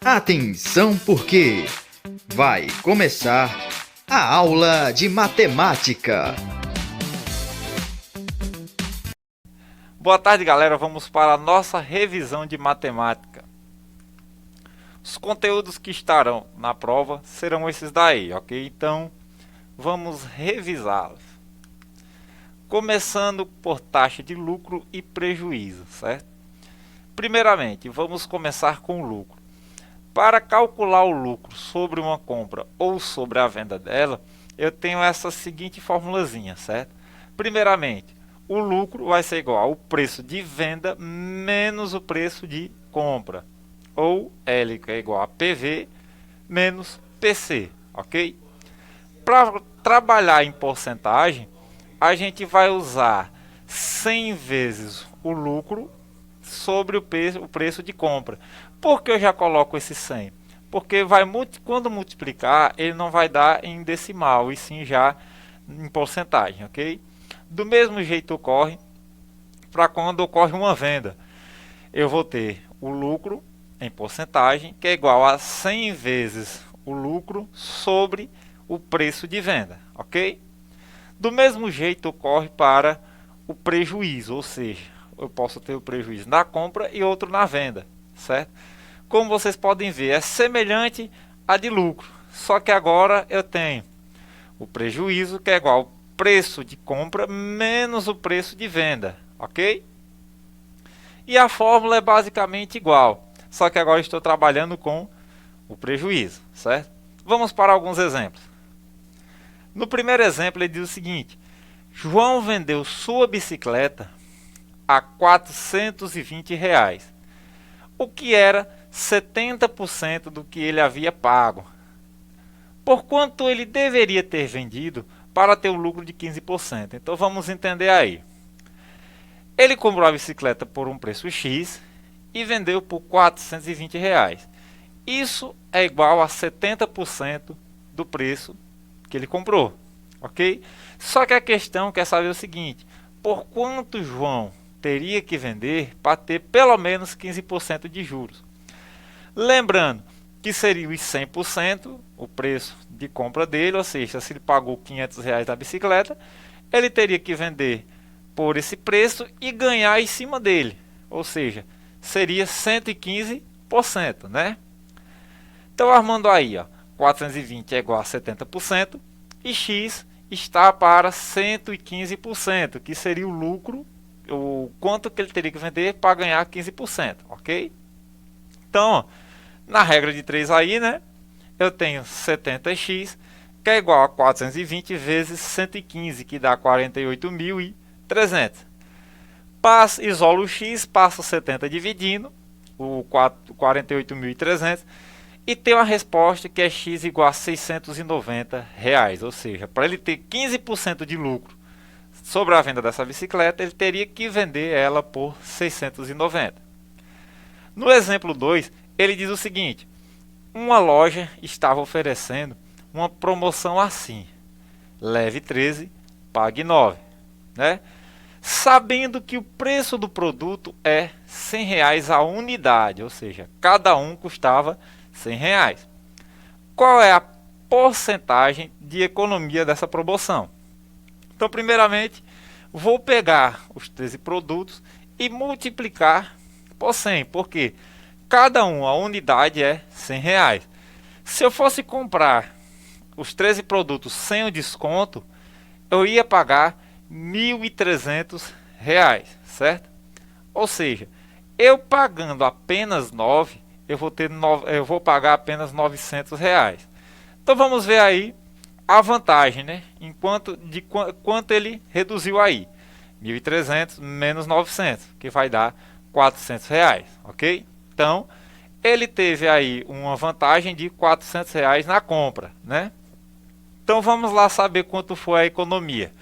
Atenção porque vai começar a aula de matemática. Boa tarde, galera. Vamos para a nossa revisão de matemática. Os conteúdos que estarão na prova serão esses daí, ok? Então, vamos revisá-los. Começando por taxa de lucro e prejuízo, certo? Primeiramente, vamos começar com o lucro. Para calcular o lucro sobre uma compra ou sobre a venda dela, eu tenho essa seguinte formulazinha, certo? Primeiramente, o lucro vai ser igual ao preço de venda menos o preço de compra, ou L que é igual a PV menos PC, ok? Para trabalhar em porcentagem, a gente vai usar 100 vezes o lucro sobre o preço de compra. Por que eu já coloco esse 100? Porque quando multiplicar, ele não vai dar em decimal, e sim já em porcentagem, ok? Do mesmo jeito ocorre para quando ocorre uma venda. Eu vou ter o lucro em porcentagem, que é igual a 100 vezes o lucro sobre o preço de venda, ok? Do mesmo jeito ocorre para o prejuízo, ou seja, eu posso ter o prejuízo na compra e outro na venda, certo? Como vocês podem ver, é semelhante a de lucro, só que agora eu tenho o prejuízo que é igual ao preço de compra menos o preço de venda, ok? E a fórmula é basicamente igual, só que agora estou trabalhando com o prejuízo, certo? Vamos para alguns exemplos. No primeiro exemplo ele diz o seguinte: João vendeu sua bicicleta a R$ 420, o que era 70% do que ele havia pago. Por quanto ele deveria ter vendido para ter um lucro de 15%? Então vamos entender aí. Ele comprou a bicicleta por um preço X e vendeu por R$ 420. Isso é igual a 70% do preço que ele comprou, ok? Só que a questão quer saber o seguinte: por quanto João teria que vender para ter pelo menos 15% de juros? Lembrando que seria os 100% o preço de compra dele, ou seja, se ele pagou R$ 500 da bicicleta, ele teria que vender por esse preço e ganhar em cima dele, ou seja, seria 115%, né? Então, armando aí, ó, 420 é igual a 70% e X está para 115%, que seria o lucro, o quanto que ele teria que vender para ganhar 15%, ok? Então, ó, na regra de 3 aí, né, eu tenho 70x, que é igual a 420 vezes 115, que dá 48.300. Isolo o x, passo o 70 dividindo, o 48.300, e tem uma resposta que é x igual a R$ 690, ou seja, para ele ter 15% de lucro sobre a venda dessa bicicleta, ele teria que vender ela por 690. No exemplo 2, ele diz o seguinte: uma loja estava oferecendo uma promoção assim: leve 13, pague 9, né? Sabendo que o preço do produto é R$ 100 a unidade, ou seja, cada um custava R$ 100. Qual é a porcentagem de economia dessa promoção? Então, primeiramente, vou pegar os 13 produtos e multiplicar por 100, porque cada um, a unidade é R$ 100. Se eu fosse comprar os 13 produtos sem o desconto, eu ia pagar R$ 1.300, certo? Ou seja, eu pagando apenas 9, eu vou pagar apenas R$ 900. Então vamos ver aí a vantagem, né? Quanto ele reduziu aí. 1.300 menos 900, que vai dar R$ 400, ok? Então, ele teve aí uma vantagem de R$ 400 na compra, né? Então vamos lá saber quanto foi a economia.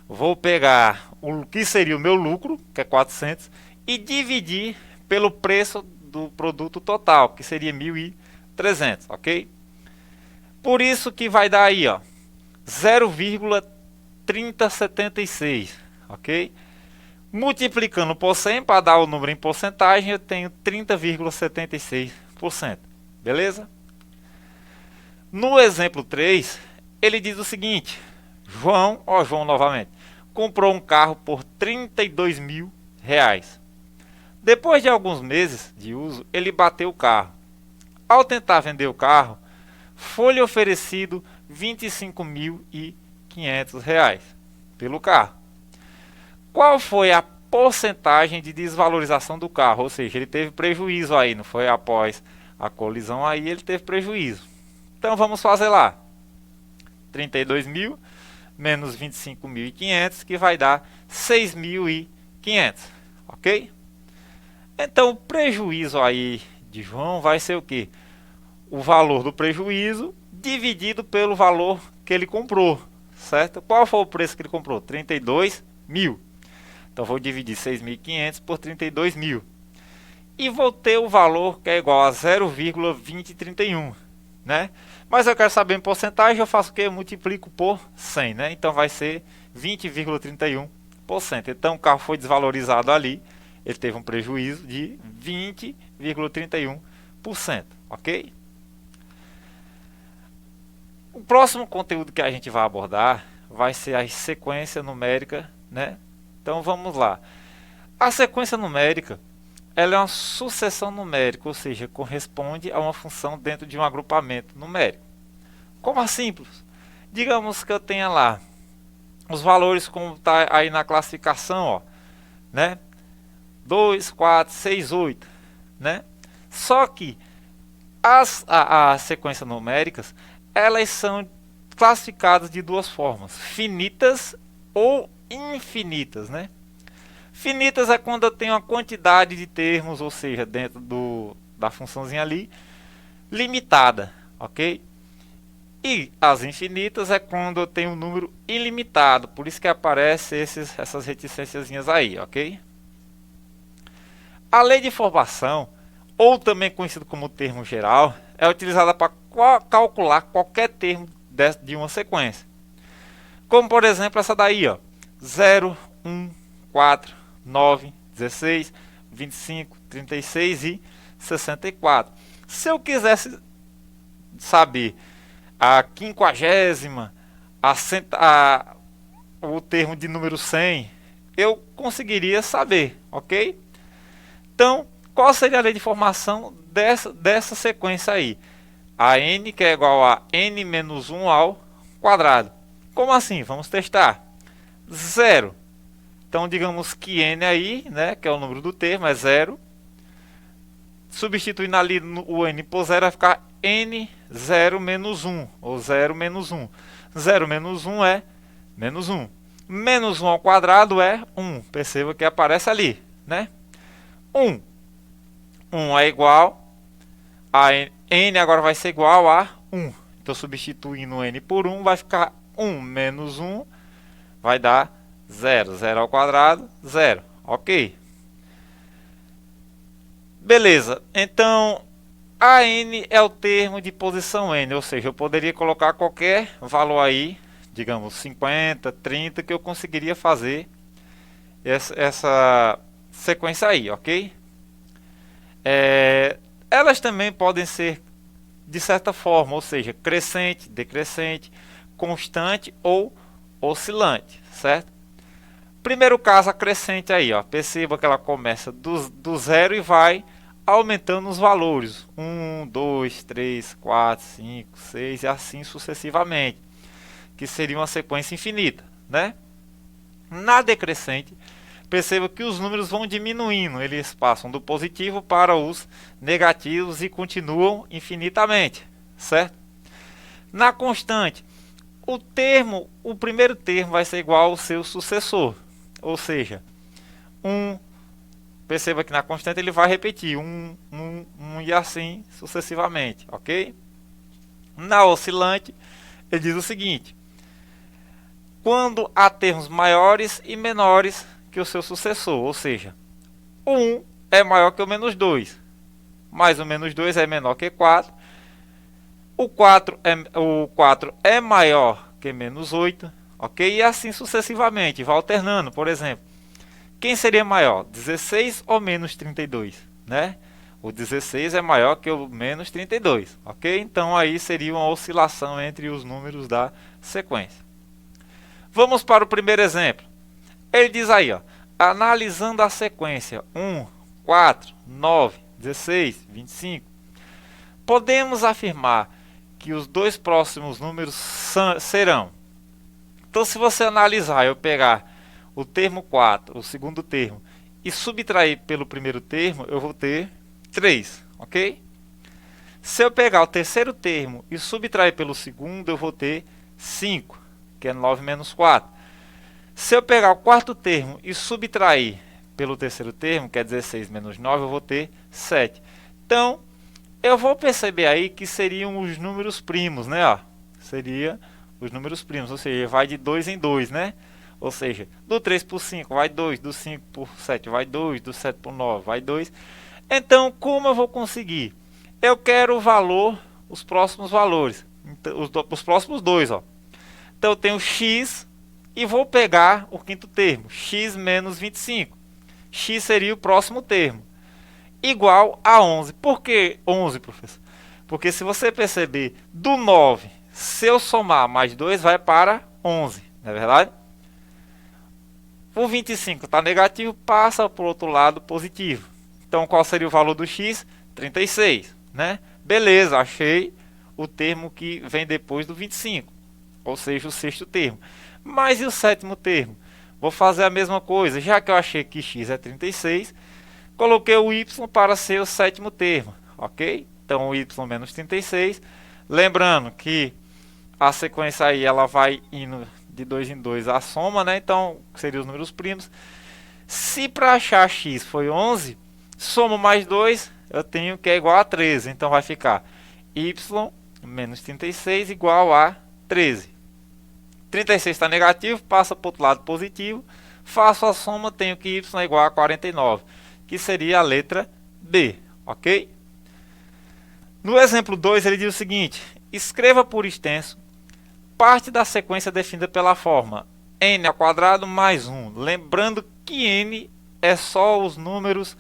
Vou pegar o que seria o meu lucro, que é 400, e dividir pelo preço do produto total, que seria 1.300, ok? Por isso que vai dar aí, ó, 0,3076, ok? Multiplicando por 100 para dar o número em porcentagem, eu tenho 30,76%. Beleza? No exemplo 3, ele diz o seguinte: João novamente, comprou um carro por R$ 32.000. Depois de alguns meses de uso, ele bateu o carro. Ao tentar vender o carro, foi-lhe oferecido R$ 25.500 pelo carro. Qual foi a porcentagem de desvalorização do carro? Ou seja, ele teve prejuízo aí, não foi após a colisão aí, ele teve prejuízo. Então vamos fazer lá. 32.000 menos 25.500, que vai dar 6.500, ok? Então o prejuízo aí de João vai ser o quê? O valor do prejuízo dividido pelo valor que ele comprou, certo? Qual foi o preço que ele comprou? 32.000. Então vou dividir 6.500 por 32.000. E vou ter o valor que é igual a 0,2031, né? Mas eu quero saber em porcentagem, eu faço o que? Eu multiplico por 100, né? Então vai ser 20,31%. Então o carro foi desvalorizado ali, ele teve um prejuízo de 20,31%, ok? O próximo conteúdo que a gente vai abordar vai ser a sequência numérica, né? Então vamos lá. A sequência numérica, ela é uma sucessão numérica, ou seja, corresponde a uma função dentro de um agrupamento numérico. Como é simples? Digamos que eu tenha lá os valores como está aí na classificação, ó, né? 2, 4, 6, 8, né? Só que as sequências numéricas, elas são classificadas de duas formas: finitas ou infinitas, né? Finitas é quando eu tenho uma quantidade de termos, ou seja, dentro da funçãozinha ali, limitada, ok? E as infinitas é quando eu tenho um número ilimitado, por isso que aparecem essas reticênciazinhas aí, ok? A lei de formação, ou também conhecido como termo geral, é utilizada para calcular qualquer termo de uma sequência. Como por exemplo essa daí, ó, 0, 1, 4, 9, 16, 25, 36 e 64. Se eu quisesse saber a quinquagésima, o termo de número 100, eu conseguiria saber, ok? Então, qual seria a lei de formação dessa sequência aí? A n, que é igual a n menos 1 ao quadrado. Como assim? Vamos testar. 0. Então, digamos que n aí, né, que é o número do termo, é 0. Substituindo ali o n por 0, vai ficar n 0 menos 1, ou 0 menos 1. 0 menos 1 é menos 1. Menos 1 ao quadrado é 1. Perceba que aparece ali, né? 1. 1 é igual a n, agora vai ser igual a 1. Então, substituindo n por 1, vai ficar 1 menos 1, vai dar 0. 0 ao quadrado, 0. Ok? Beleza. Então, a n é o termo de posição n, ou seja, eu poderia colocar qualquer valor aí, digamos 50, 30, que eu conseguiria fazer essa sequência aí, ok? Elas também podem ser de certa forma, ou seja, crescente, decrescente, constante ou oscilante, certo? Primeiro caso, a crescente aí, ó, perceba que ela começa do zero e vai aumentando os valores, 1, 2, 3, 4, 5, 6 e assim sucessivamente, que seria uma sequência infinita, né? Na decrescente, perceba que os números vão diminuindo, eles passam do positivo para os negativos e continuam infinitamente, certo? Na constante, o primeiro termo vai ser igual ao seu sucessor, ou seja, 1, perceba que na constante ele vai repetir 1, 1, 1 e assim sucessivamente, ok? Na oscilante, ele diz o seguinte: quando há termos maiores e menores que o seu sucessor, ou seja, o 1 é maior que o menos 2, mas o menos 2 é menor que 4, o 4 é maior que menos 8, ok? E assim sucessivamente, vai alternando. Por exemplo, quem seria maior, 16 ou menos 32, né? O 16 é maior que o menos 32, ok? Então aí seria uma oscilação entre os números da sequência. Vamos para o primeiro exemplo. Ele diz aí, ó, analisando a sequência 1, 4, 9, 16, 25, podemos afirmar que os dois próximos números serão. Então, se você analisar, eu pegar o termo 4, o segundo termo, e subtrair pelo primeiro termo, eu vou ter 3, ok? Se eu pegar o terceiro termo e subtrair pelo segundo, eu vou ter 5, que é 9 menos 4. Se eu pegar o quarto termo e subtrair pelo terceiro termo, que é 16 menos 9, eu vou ter 7. Então, eu vou perceber aí que seriam os números primos, né? Ó, seria os números primos, ou seja, vai de 2 em 2, né? Ou seja, do 3 por 5 vai 2, do 5 por 7 vai 2, do 7 por 9 vai 2. Então, como eu vou conseguir? Eu quero o valor, os próximos valores, então, os próximos dois, ó. Então, eu tenho x e vou pegar o quinto termo, x menos 25. X seria o próximo termo, igual a 11. Por que 11, professor? Porque se você perceber, do 9, se eu somar mais 2, vai para 11, não é verdade? O 25 está negativo, passa para o outro lado positivo. Então, qual seria o valor do x? 36, né? Beleza, achei o termo que vem depois do 25, ou seja, o sexto termo. Mas e o sétimo termo? Vou fazer a mesma coisa, já que eu achei que x é 36, coloquei o y para ser o sétimo termo, ok? Então, o y menos 36, lembrando que a sequência aí ela vai indo de 2 em 2 a soma, né? Então, seriam os números primos. Se para achar x foi 11, somo mais 2, eu tenho que é igual a 13. Então, vai ficar y menos 36 igual a 13. 36 está negativo, passa para o outro lado positivo. Faço a soma, tenho que y é igual a 49, que seria a letra B, ok? No exemplo 2, ele diz o seguinte: escreva por extenso parte da sequência definida pela forma n ao quadrado mais 1. Lembrando que n é só os números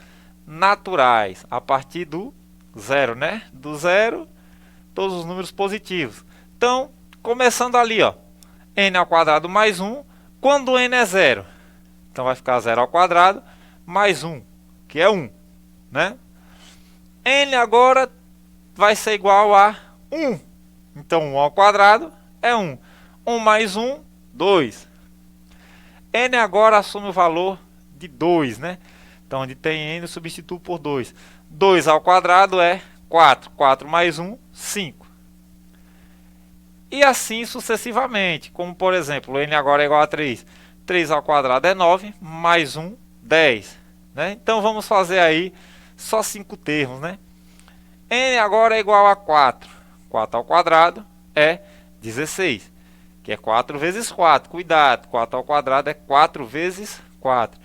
naturais, a partir do zero, né? Do zero, todos os números positivos. Então, começando ali, ó, n ao quadrado mais 1, quando n é zero, então vai ficar 0 ao quadrado mais 1, que é 1, né? N agora vai ser igual a 1, então 1 ao quadrado é 1. 1 mais 1, 2. N agora assume o valor de 2, né? Então, onde tem n, eu substituo por 2. 2 ao quadrado é 4. 4 mais 1, 5. E assim sucessivamente. Como, por exemplo, n agora é igual a 3. 3 ao quadrado é 9, mais 1, 10. Né? Então, vamos fazer aí só 5 termos, né? N agora é igual a 4. 4 ao quadrado é 16, que é 4 vezes 4. Cuidado, 4 ao quadrado é 4 vezes 4,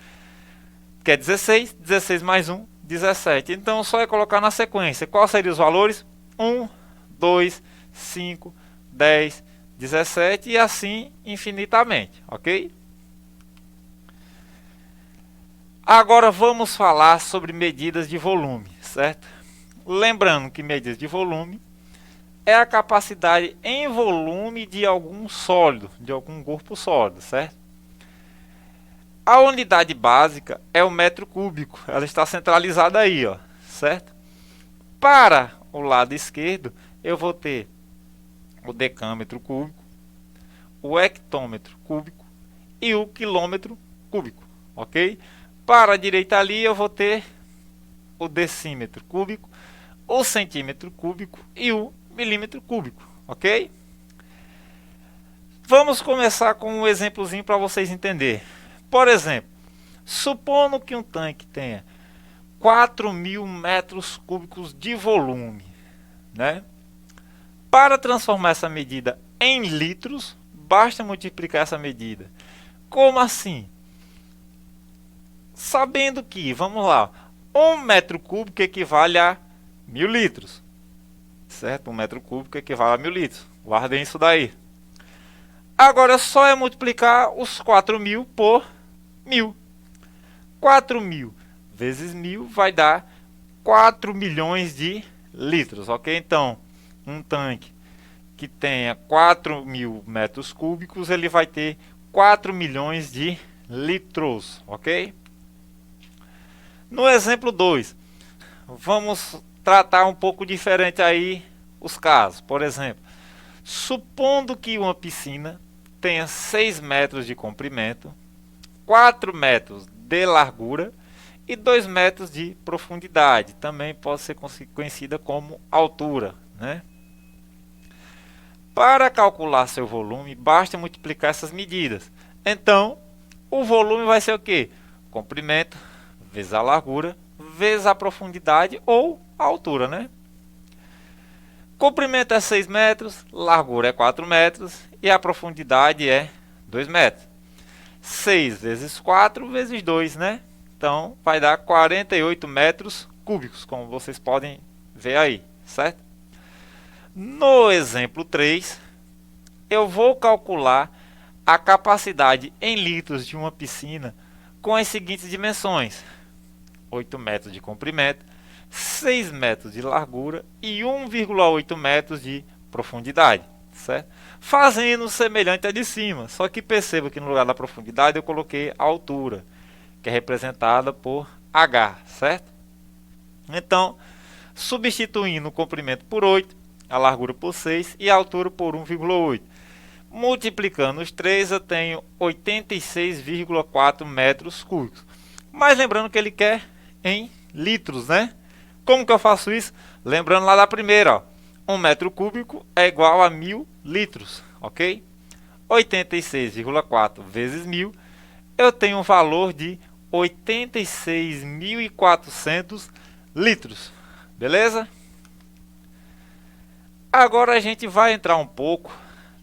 que é 16. 16 mais 1, 17. Então, só é colocar na sequência. Quais seriam os valores? 1, 2, 5, 10, 17 e assim infinitamente, ok? Agora vamos falar sobre medidas de volume, certo? Lembrando que medidas de volume é a capacidade em volume de algum sólido, de algum corpo sólido, certo? A unidade básica é o metro cúbico, ela está centralizada aí, ó, certo? Para o lado esquerdo, eu vou ter o decâmetro cúbico, o hectômetro cúbico e o quilômetro cúbico, ok? Para a direita ali, eu vou ter o decímetro cúbico, o centímetro cúbico e o milímetro cúbico, ok? Vamos começar com um exemplozinho para vocês entenderem. Por exemplo, supondo que um tanque tenha 4.000 metros cúbicos de volume, né? Para transformar essa medida em litros, basta multiplicar essa medida. Como assim? Sabendo que, vamos lá, 1 metro cúbico equivale a 1.000 litros. Certo? 1 metro cúbico equivale a 1.000 litros. Guardem isso daí. Agora só é multiplicar os 4.000 por 1.000. 4.000 vezes 1.000 vai dar 4 milhões de litros, ok? Então, um tanque que tenha 4.000 metros cúbicos, ele vai ter 4 milhões de litros, ok? No exemplo 2, vamos tratar um pouco diferente aí os casos. Por exemplo, supondo que uma piscina tenha 6 metros de comprimento, 4 metros de largura e 2 metros de profundidade. Também pode ser conhecida como altura, né? Para calcular seu volume, basta multiplicar essas medidas. Então, o volume vai ser o quê? Comprimento vezes a largura vezes a profundidade ou a altura, né? Comprimento é 6 metros, largura é 4 metros e a profundidade é 2 metros. 6 vezes 4 vezes 2, né? Então, vai dar 48 metros cúbicos, como vocês podem ver aí, certo? No exemplo 3, eu vou calcular a capacidade em litros de uma piscina com as seguintes dimensões: 8 metros de comprimento, 6 metros de largura e 1,8 metros de profundidade, certo? Fazendo semelhante à de cima, só que perceba que no lugar da profundidade eu coloquei a altura, que é representada por H, certo? Então, substituindo o comprimento por 8, a largura por 6 e a altura por 1,8. Multiplicando os três, eu tenho 86,4 metros cúbicos. Mas lembrando que ele quer em litros, né? Como que eu faço isso? Lembrando lá da primeira, ó. 1 metro cúbico é igual a 1000 litros, ok? 86,4 vezes 1000, eu tenho um valor de 86.400 litros, beleza? Agora a gente vai entrar um pouco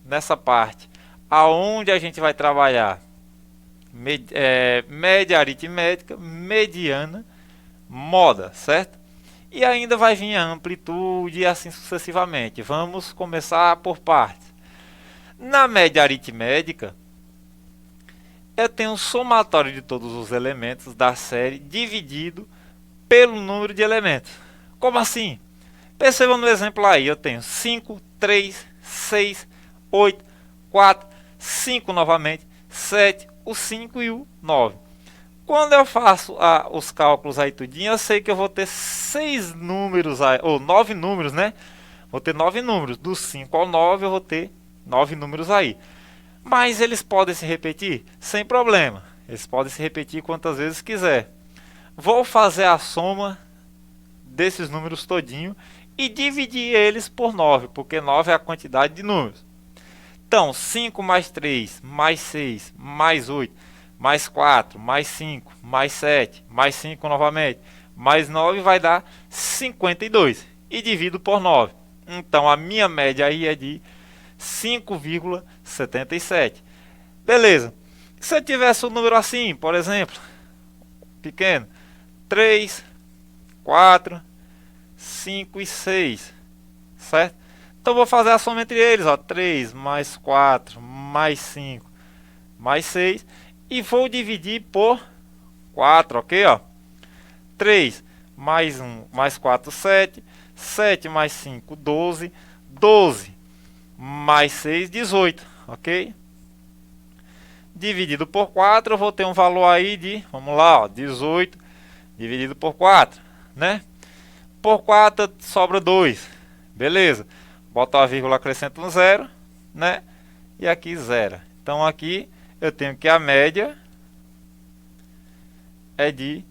nessa parte aonde a gente vai trabalhar média aritmética, mediana, moda, certo? E ainda vai vir a amplitude e assim sucessivamente. Vamos começar por partes. Na média aritmética, eu tenho um somatório de todos os elementos da série dividido pelo número de elementos. Como assim? Percebam no exemplo aí, eu tenho 5, 3, 6, 8, 4, 5 novamente, 7, o 5 e o 9. Quando eu faço os cálculos aí tudinho, eu sei que eu vou ter 6 números, aí, ou 9 números, né? Vou ter 9 números, do 5 ao 9 eu vou ter 9 números aí. Mas eles podem se repetir? Sem problema, eles podem se repetir quantas vezes quiser. Vou fazer a soma desses números todinho e dividir eles por 9, porque 9 é a quantidade de números. Então, 5 mais 3, mais 6, mais 8, mais 4, mais 5, mais 7, mais 5 novamente, mais 9 vai dar 52. E divido por 9. Então, a minha média aí é de 5,77. Beleza. Se eu tivesse um número assim, por exemplo, pequeno, 3, 4, 5 e 6, certo? Então vou fazer a soma entre eles, ó, 3 mais 4 mais 5 mais 6 e vou dividir por 4, ok? Ó? 3 mais 1 mais 4, 7, 7 mais 5, 12, 12 mais 6, 18, ok? Dividido por 4, eu vou ter um valor aí de, vamos lá, ó, 18 dividido por 4, né? Por 4 sobra 2, beleza? Bota a vírgula, acrescenta um zero, né? E aqui zero. Então aqui eu tenho que a média é de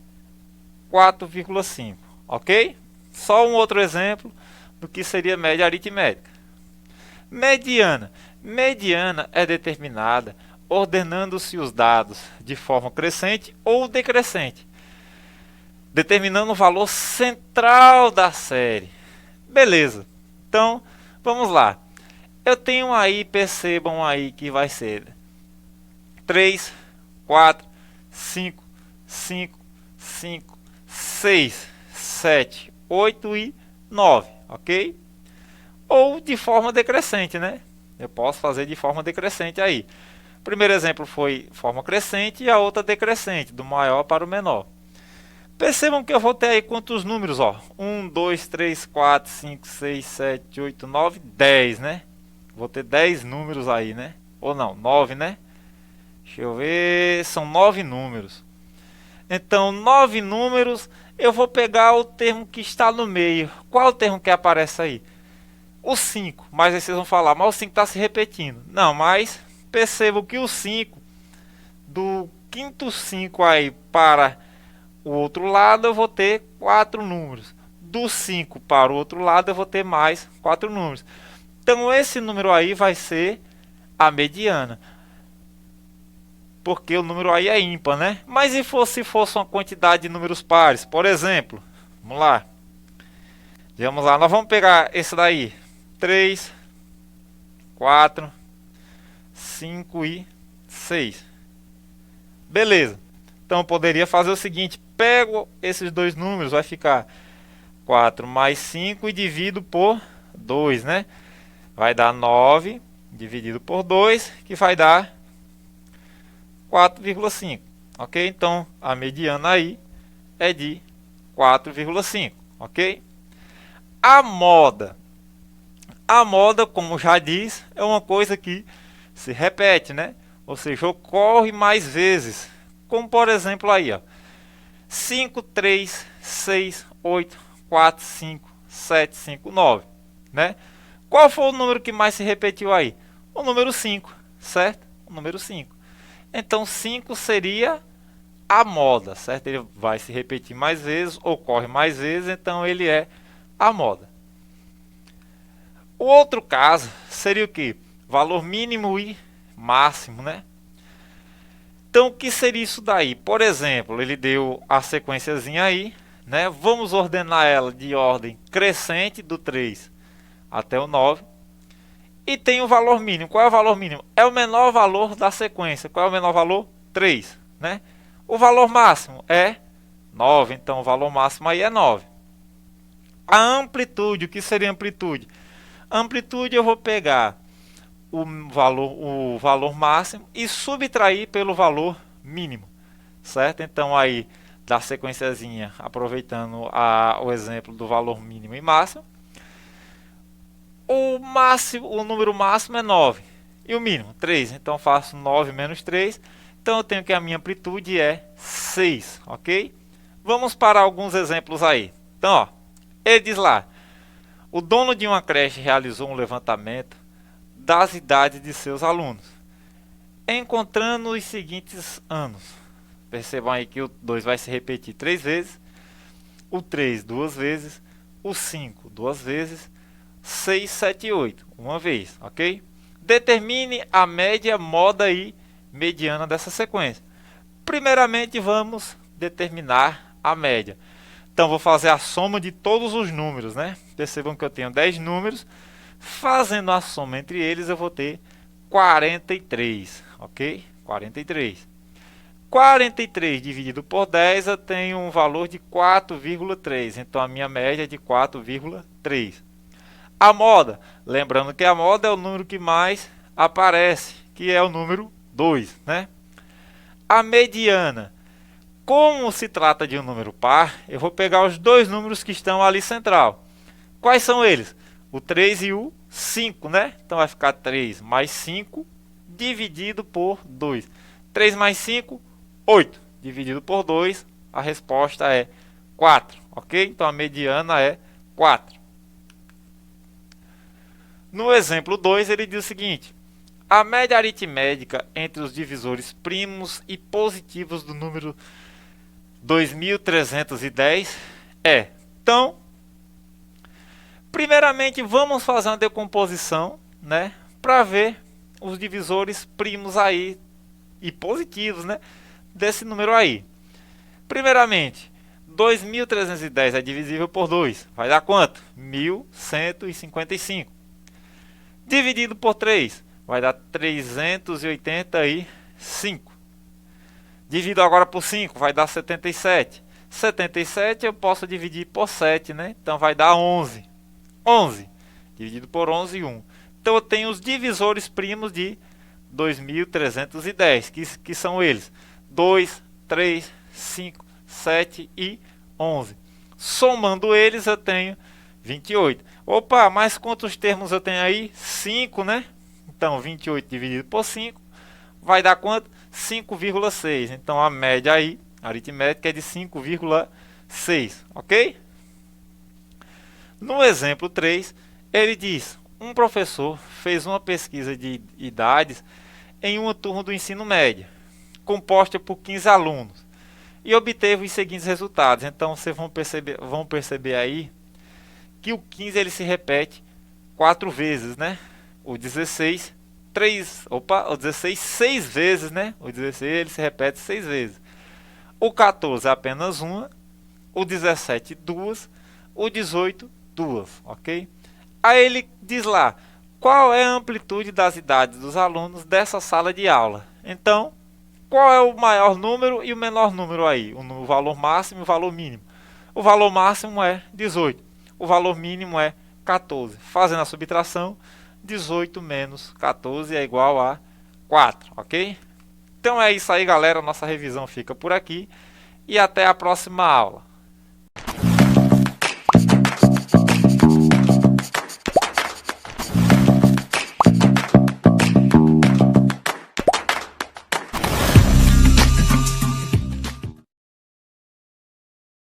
4,5, ok? Só um outro exemplo do que seria média aritmética. Mediana. Mediana é determinada ordenando-se os dados de forma crescente ou decrescente, determinando o valor central da série. Beleza. Então, vamos lá. Eu tenho aí, percebam aí que vai ser 3, 4, 5, 5, 5, 6, 7, 8 e 9, ok? Ou de forma decrescente, né? Eu posso fazer de forma decrescente aí. O primeiro exemplo foi forma crescente e a outra decrescente, do maior para o menor. Percebam que eu vou ter aí quantos números, ó. 1, 2, 3, 4, 5, 6, 7, 8, 9, 10, né? Vou ter 10 números aí, né? Ou não, 9, né? Deixa eu ver, são 9 números. Então, 9 números, eu vou pegar o termo que está no meio. Qual é o termo que aparece aí? O 5, mas aí vocês vão falar, mas o 5 está se repetindo. Não, mas percebo que o 5, do quinto 5 aí para o outro lado, eu vou ter 4 números. Do 5 para o outro lado, eu vou ter mais 4 números. Então, esse número aí vai ser a mediana. Porque o número aí é ímpar, né? Mas e se fosse uma quantidade de números pares? Por exemplo, vamos lá. Vamos lá, nós vamos pegar esse daí. 3, 4, 5 e 6. Beleza. Então eu poderia fazer o seguinte. Pego esses dois números, vai ficar 4 mais 5 e divido por 2, né? Vai dar 9 dividido por 2, que vai dar 4,5. Ok? Então a mediana aí é de 4,5. Ok? A moda, como já diz, é uma coisa que se repete, né? Ou seja, ocorre mais vezes. Como por exemplo aí, ó. 5, 3, 6, 8, 4, 5, 7, 5, 9, né? Qual foi o número que mais se repetiu aí? O número 5, certo? O número 5. Então 5 seria a moda, certo? Ele vai se repetir mais vezes, ocorre mais vezes, então ele é a moda. O outro caso seria o que? Valor mínimo e máximo, né? Então o que seria isso daí? Por exemplo, ele deu a sequenciazinha aí, né? Vamos ordenar ela de ordem crescente do 3 até o 9. E tem o valor mínimo. Qual é o valor mínimo? É o menor valor da sequência. Qual é o menor valor? 3, né? O valor máximo é 9, então o valor máximo aí é 9. A amplitude, o que seria amplitude? Amplitude eu vou pegar o valor máximo e subtrair pelo valor mínimo, certo? Então aí da sequenciazinha, aproveitando o exemplo do valor mínimo e máximo, o número máximo é 9 e o mínimo 3, então faço 9 menos 3, então eu tenho que a minha amplitude é 6, ok? Vamos para alguns exemplos aí. Então, ó, ele diz lá, o dono de uma creche realizou um levantamento das idades de seus alunos, encontrando os seguintes anos. Percebam aí que o 2 vai se repetir 3 vezes, o 3 2 vezes, o 5 2 vezes, 6, 7 e 8 uma vez, ok? Determine a média, moda e mediana dessa sequência. Primeiramente vamos determinar a média. Então vou fazer a soma de todos os números, né? Percebam que eu tenho 10 números. Fazendo a soma entre eles eu vou ter 43, ok? 43. 43 dividido por 10 eu tenho um valor de 4,3. Então a minha média é de 4,3. A moda, lembrando que a moda é o número que mais aparece, que é o número 2, né? A mediana, como se trata de um número par, eu vou pegar os dois números que estão ali central. Quais são eles? O 3 e o 5, né? Então vai ficar 3 mais 5 dividido por 2. 3 mais 5, 8. Dividido por 2, a resposta é 4, ok? Então a mediana é 4. No exemplo 2, ele diz o seguinte: a média aritmética entre os divisores primos e positivos do número 2310 é. Então, primeiramente vamos fazer uma decomposição, né, para ver os divisores primos aí e positivos, né, desse número aí. Primeiramente, 2310 é divisível por 2, vai dar quanto? 1155. Dividido por 3, vai dar 385. Dividido agora por 5, vai dar 77. 77 eu posso dividir por 7, né? Então vai dar 11. 11 dividido por 11, 1. Então eu tenho os divisores primos de 2310, que são eles: 2, 3, 5, 7 e 11. Somando eles eu tenho 28. Opa, mas quantos termos eu tenho aí? 5, né? Então 28 dividido por 5 vai dar quanto? 5,6. Então a média aí, aritmética, é de 5,6, ok? No exemplo 3, ele diz: um professor fez uma pesquisa de idades em uma turma do ensino médio, composta por 15 alunos, e obteve os seguintes resultados. Então vocês vão perceber aí que o 15 ele se repete 4 vezes, né? O 16, o 16 6 vezes, né? O 16 ele se repete 6 vezes. O 14 apenas uma, o 17 duas, o 18 duas, ok? Aí ele diz lá, qual é a amplitude das idades dos alunos dessa sala de aula? Então, qual é o maior número e o menor número aí? O valor máximo e o valor mínimo. O valor máximo é 18, o valor mínimo é 14. Fazendo a subtração, 18 menos 14 é igual a 4, ok? Então é isso aí, galera. Nossa revisão fica por aqui e até a próxima aula.